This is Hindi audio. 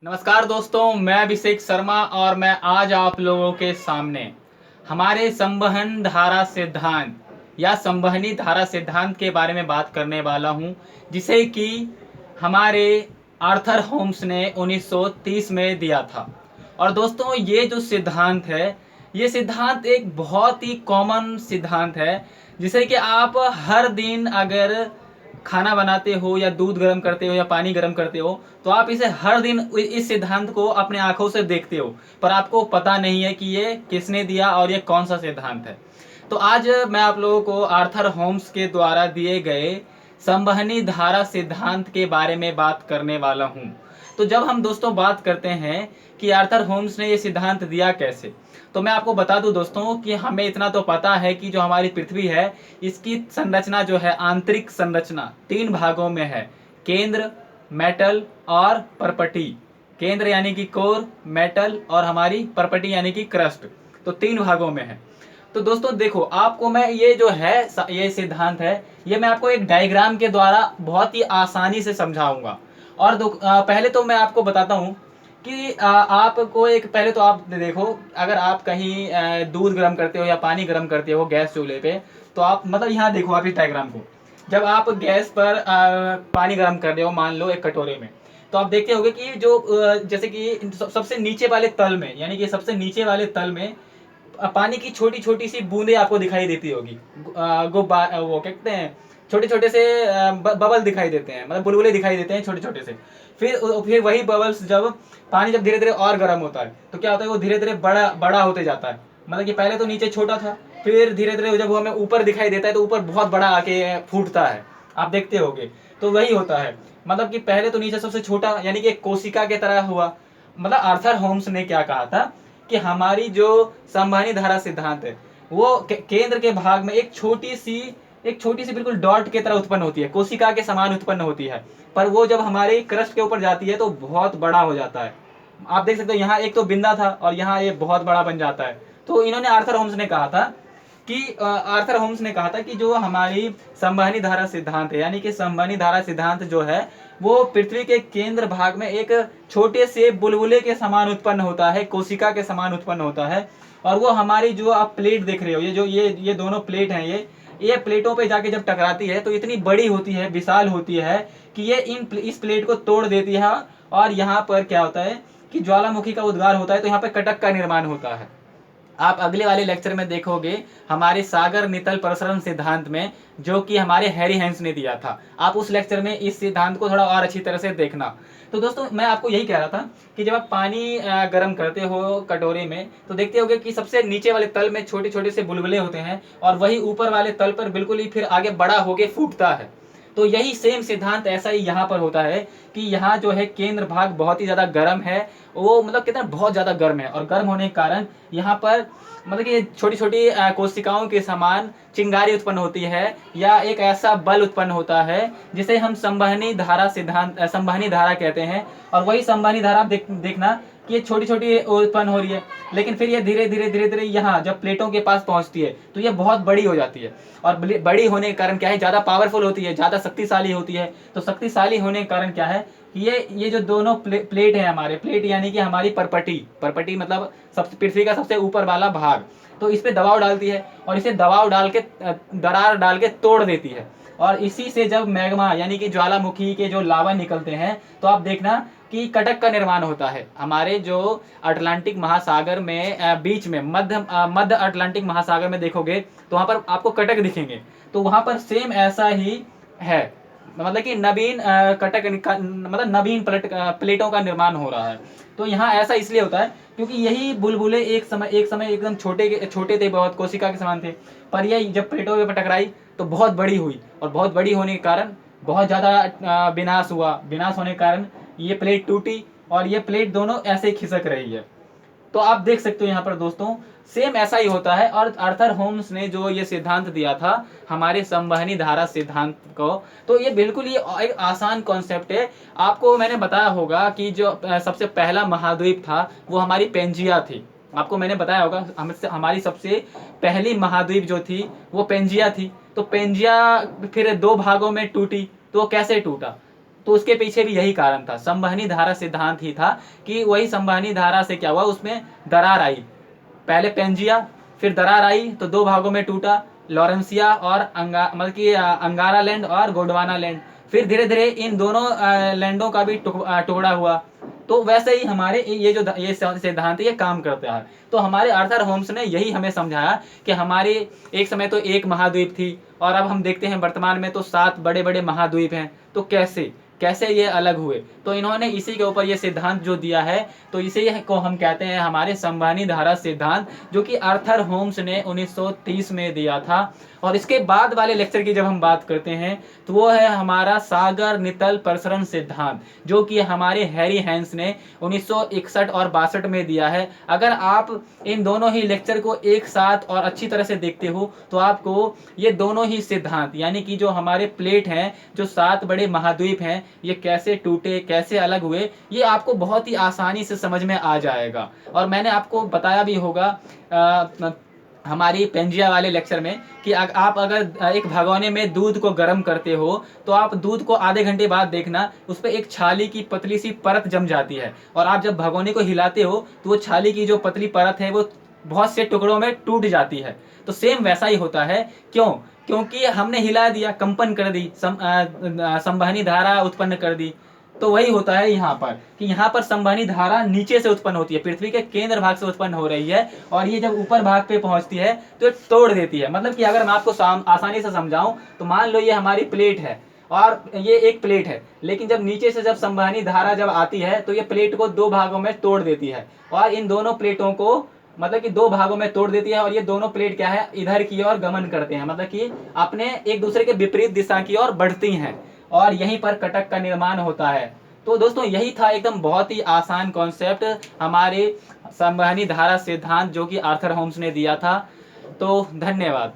नमस्कार दोस्तों, मैं अभिषेक शर्मा और मैं आज आप लोगों के सामने हमारे संवहन धारा सिद्धांत या संवहनी धारा सिद्धांत के बारे में बात करने वाला हूं, जिसे कि हमारे आर्थर होम्स ने 1930 में दिया था। और दोस्तों, ये जो सिद्धांत है, ये सिद्धांत एक बहुत ही कॉमन सिद्धांत है, जिसे कि आप हर दिन अगर खाना बनाते हो या दूध गर्म करते हो या पानी गर्म करते हो, तो आप इसे हर दिन इस सिद्धांत को अपने आंखों से देखते हो, पर आपको पता नहीं है कि ये किसने दिया और ये कौन सा सिद्धांत है। तो आज मैं आप लोगों को आर्थर होम्स के द्वारा दिए गए संवहनी धारा सिद्धांत के बारे में बात करने वाला हूँ। तो जब हम दोस्तों बात करते हैं कि आर्थर होम्स ने ये सिद्धांत दिया कैसे, तो मैं आपको बता दूं दोस्तों कि हमें इतना तो पता है कि जो हमारी पृथ्वी है, इसकी संरचना जो है, आंतरिक संरचना 3 भागों में है: केंद्र, मेटल और परपटी। केंद्र यानी कि कोर, मेटल और हमारी परपटी यानी कि क्रस्ट। तो 3 भागों में है। तो दोस्तों देखो, आपको मैं ये जो है ये सिद्धांत है, ये मैं आपको एक डायग्राम के द्वारा बहुत ही आसानी से समझाऊंगा। और पहले तो मैं आपको बताता हूँ कि आपको एक, पहले तो आप देखो, अगर आप कहीं दूध गर्म करते हो या पानी गर्म करते हो गैस चूल्हे पे, तो आप मतलब यहाँ देखो आप इस डायग्राम को। जब आप गैस पर पानी गर्म कर रहे हो, मान लो एक कटोरे में, तो आप देखते होगे कि जो जैसे कि सबसे नीचे वाले तल में, यानी कि सबसे नीचे वाले तल में पानी की छोटी छोटी सी बूंदे आपको दिखाई देती होगी। गुब्बार, वो क्या कहते हैं, छोटे छोटे से बबल दिखाई देते हैं, मतलब बुलबुले दिखाई देते हैं छोटे छोटे से। फिर वही बबल्स, जब पानी जब धीरे धीरे और गर्म होता है, तो क्या होता है, वो धीरे धीरे बड़ा बड़ा होते जाता है। मतलब कि पहले तो नीचे छोटा था, फिर धीरे धीरे जब वो हमें ऊपर दिखाई देता है, तो ऊपर बहुत बड़ा आके फूटता है। आप देखते होगे, तो वही होता है। मतलब कि पहले तो नीचे सबसे छोटा, यानी कि एक कोशिका की तरह हुआ। मतलब आर्थर होम्स ने क्या कहा था कि हमारी जो संवहनी धारा सिद्धांत है, वो केंद्र के भाग में एक छोटी सी बिल्कुल डॉट की तरह उत्पन्न होती है, कोशिका के समान उत्पन्न होती है। पर वो जब हमारे क्रस्ट के ऊपर जाती है तो बहुत बड़ा हो जाता है। आप देख सकते हो, यहाँ एक तो बिंदा था और यहाँ ये बहुत बड़ा बन जाता है। तो इन्होंने आर्थर होम्स ने कहा था कि जो हमारी संवहनी धारा सिद्धांत है, यानी कि संवहनी धारा सिद्धांत जो है, वो पृथ्वी के केंद्र भाग में एक छोटे से बुलबुले के समान उत्पन्न होता है, कोशिका के समान उत्पन्न होता है। और वो हमारी जो आप प्लेट देख रहे हो, ये दोनों प्लेट हैं, ये प्लेटों पे जाके जब टकराती है तो इतनी बड़ी होती है, विशाल होती है कि ये इस प्लेट को तोड़ देती है। और यहाँ पर क्या होता है कि ज्वालामुखी का उद्गार होता है, तो यहाँ पर कटक का निर्माण होता है। आप अगले वाले लेक्चर में देखोगे हमारे सागर नितल प्रसरण सिद्धांत में, जो कि हमारे हैरी हैंस ने दिया था। आप उस लेक्चर में इस सिद्धांत को थोड़ा और अच्छी तरह से देखना। तो दोस्तों, मैं आपको यही कह रहा था कि जब आप पानी गर्म करते हो कटोरे में, तो देखते होगे कि सबसे नीचे वाले तल में छोटे छोटे से बुलबुले होते हैं, और वही ऊपर वाले तल पर बिल्कुल ही फिर आगे बड़ा होके फूटता है। तो यही सेम सिद्धांत ऐसा ही यहाँ पर होता है कि यहाँ जो है केंद्र भाग बहुत ही ज़्यादा गर्म है। वो मतलब कितना बहुत ज़्यादा गर्म है, और गर्म होने के कारण यहाँ पर मतलब कि छोटी छोटी कोशिकाओं के समान चिंगारी उत्पन्न होती है, या एक ऐसा बल उत्पन्न होता है जिसे हम संवहनी धारा सिद्धांत, संवहनी धारा कहते हैं। और वही संवहनी धारा आप देखना कि ये छोटी छोटी उत्पन्न हो रही है, लेकिन फिर ये धीरे धीरे धीरे धीरे यहाँ जब प्लेटों के पास पहुंचती है तो ये बहुत बड़ी हो जाती है। और बड़ी होने के कारण क्या है, ज़्यादा पावरफुल होती है, ज़्यादा शक्तिशाली होती है। तो शक्तिशाली होने के कारण क्या है कि ये जो दोनों प्लेट है, हमारे प्लेट यानी कि हमारी परपटी मतलब सबसे पृथ्वी का सबसे ऊपर वाला भाग, तो इस पे दबाव डालती है, और इसे दबाव डाल के दरार डाल के तोड़ देती है। और इसी से जब मैग्मा यानी कि ज्वालामुखी के जो लावा निकलते हैं, तो आप देखना कि कटक का निर्माण होता है। हमारे जो अटलांटिक महासागर में बीच में मध्य अटलांटिक महासागर में देखोगे, तो वहाँ पर आपको कटक दिखेंगे। तो वहाँ पर सेम ऐसा ही है, मतलब कि नवीन मतलब नवीन प्लेटों का निर्माण हो रहा है। तो यहाँ ऐसा इसलिए होता है क्योंकि यही बुलबुले एक समय एकदम छोटे थे, बहुत कोशिका के समान थे। पर यह जब प्लेटों पे टकराई तो बहुत बड़ी हुई, और बहुत बड़ी होने के कारण बहुत ज़्यादा विनाश हुआ। विनाश होने के कारण ये प्लेट टूटी, और ये प्लेट दोनों ऐसे ही खिसक रही है। तो आप देख सकते हो यहाँ पर दोस्तों, सेम ऐसा ही होता है। और आर्थर होम्स ने जो ये सिद्धांत दिया था हमारे संवहनी धारा सिद्धांत को, तो ये बिल्कुल ये एक आसान कॉन्सेप्ट है। आपको मैंने बताया होगा कि जो सबसे पहला महाद्वीप था वो हमारी पेंजिया थी। आपको मैंने बताया होगा हमारी सबसे पहली महाद्वीप जो थी वो पेंजिया थी। तो पेंजिया फिर 2 भागों में टूटी। तो कैसे टूटा, तो उसके पीछे भी यही कारण था, संवहनी धारा सिद्धांत ही था कि वही संवहनी धारा से क्या हुआ, उसमें दरार आई, पहले पेंजिया, फिर दरार आई तो दो भागों में टूटा, लॉरेंसिया और मतलब कि अंगारा लैंड और गोंडवाना लैंड। फिर धीरे धीरे इन दोनों लैंडों का भी टुकड़ा हुआ। तो वैसे ही हमारे ये जो ये सिद्धांत ये काम करता है। तो हमारे आर्थर होम्स ने यही हमें समझाया कि हमारे एक समय तो एक महाद्वीप थी और अब हम देखते हैं वर्तमान में तो 7 बड़े बड़े महाद्वीप हैं। तो कैसे कैसे ये अलग हुए, तो इन्होंने इसी के ऊपर ये सिद्धांत जो दिया है, तो इसी को हम कहते हैं हमारे संवहनी धारा सिद्धांत, जो कि आर्थर होम्स ने 1930 में दिया था। और इसके बाद वाले लेक्चर की जब हम बात करते हैं तो वो है हमारा सागर नितल प्रसरण सिद्धांत, जो कि हमारे हैरी हैंस ने 1961 और 62 में दिया है। अगर आप इन दोनों ही लेक्चर को एक साथ और अच्छी तरह से देखते हो तो आपको ये दोनों ही सिद्धांत, यानी कि जो हमारे प्लेट हैं, जो 7 बड़े महाद्वीप हैं, ये कैसे टूटे, कैसे अलग हुए, ये आपको बहुत ही आसानी से समझ में आ जाएगा। और मैंने आपको बताया भी होगा हमारी पेंजिया वाले लेक्चर में कि आप अगर एक भगोने में दूध को गर्म करते हो तो आप दूध को आधे घंटे बाद देखना उस पर एक छाली की पतली सी परत जम जाती है, और आप जब भगोने को हिलाते हो तो वो छाली की जो पतली परत है वो बहुत से टुकड़ों में टूट जाती है। तो सेम वैसा ही होता है। क्यों? क्योंकि हमने हिला दिया, कंपन कर दी, संवहनी धारा उत्पन्न कर दी। तो वही होता है यहाँ पर कि यहाँ पर संवहनी धारा नीचे से उत्पन्न होती है, पृथ्वी के केंद्र भाग से उत्पन्न हो रही है, और ये जब ऊपर भाग पे पहुंचती है तो ये तोड़ देती है। मतलब कि अगर मैं आपको आसानी से समझाऊं तो मान लो ये हमारी प्लेट है और ये एक प्लेट है, लेकिन जब नीचे से जब संवहनी धारा जब आती है तो ये प्लेट को 2 भागों में तोड़ देती है, और इन दोनों प्लेटों को मतलब कि 2 भागों में तोड़ देती है, और ये दोनों प्लेट क्या है, इधर की ओर गमन करते हैं, मतलब कि अपने एक दूसरे के विपरीत दिशा की ओर बढ़ती हैं, और यहीं पर कटक का निर्माण होता है। तो दोस्तों यही था एकदम बहुत ही आसान कॉन्सेप्ट हमारे संवहनी धारा सिद्धांत जो कि आर्थर होम्स ने दिया था। तो धन्यवाद।